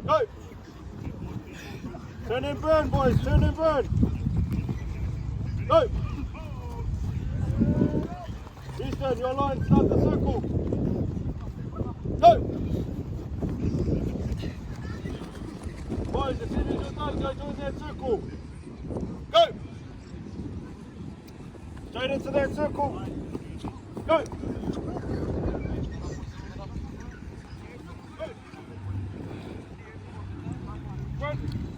Go! Turn and burn, boys, turn and burn! Go! Easton, your line, start the circle! Go! Boys, as soon as you're done, go join that circle! Go! Straight into that circle! Go!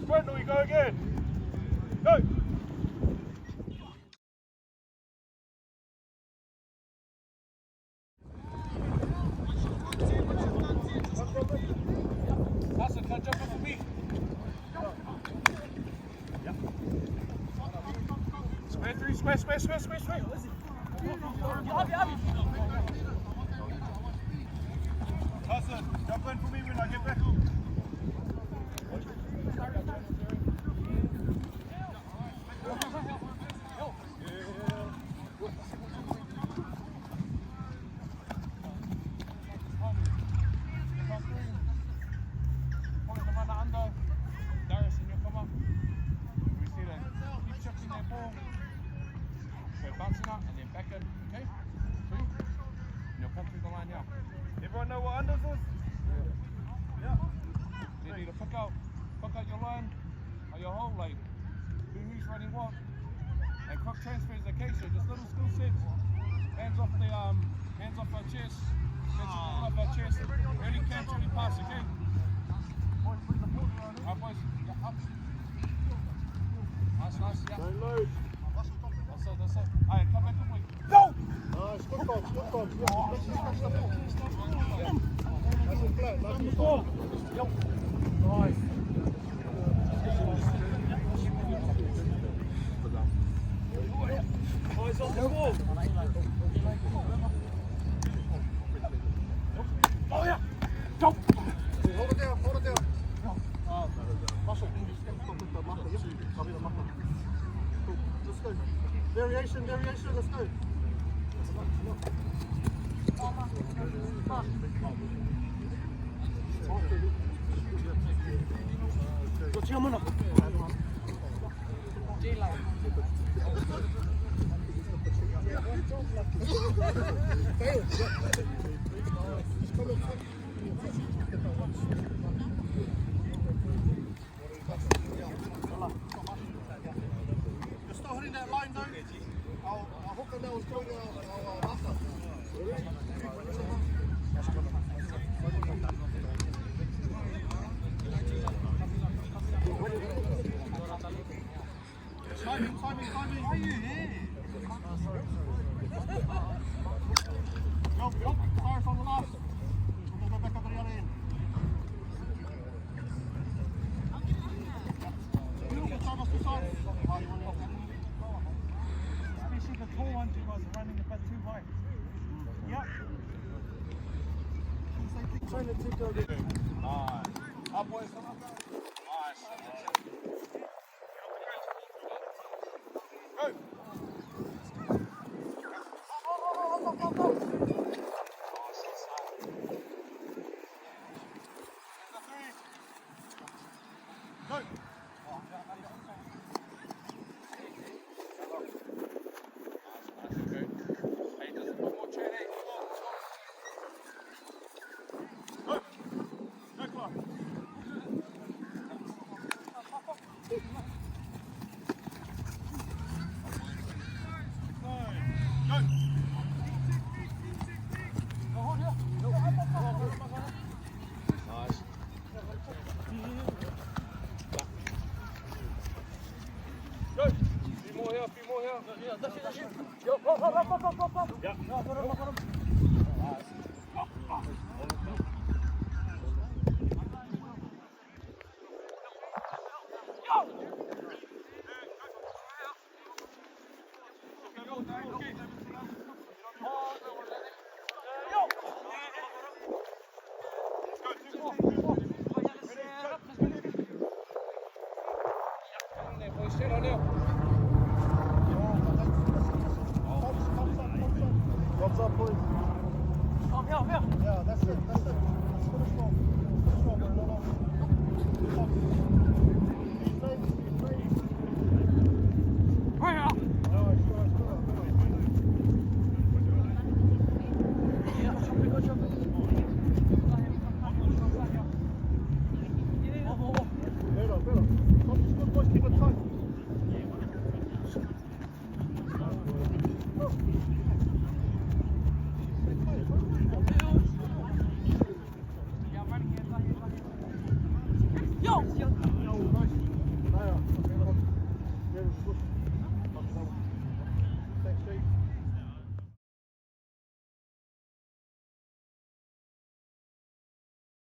Sprint, or we go again. Go! Hassan, can jump up for me? Square three, square. Hassan, jump in for me when I get back. Everyone know what unders is? Yeah. You need to pick out your line or your whole line. Who's running what? And quick transfers the case, just little skill sets. Hands off our chest. Catch the ball off our chest. Early catch, early pass, okay? Alright boys, yeah, up. Nice, yeah. Don't load. That's it. Alright, come back quickly. Go! Nice, good box. Yeah, let's just catch the ball. Nice and flat, nice and flat. Nice. Eyes on the ball. Oh yeah! Go! Hold it down. Muscle. Cool. Let's go. Variation, let's go. You're still hitting that line though. I'll hook the nails going our master. Timing. Are you here? Yup. Fire from the last. We're going to go back up to the other end. Especially the tall ones, you guys are running a bit too high. Yep. Trying to take out the... Nice. Up boys, come up. Nice. Go. Go! That's it.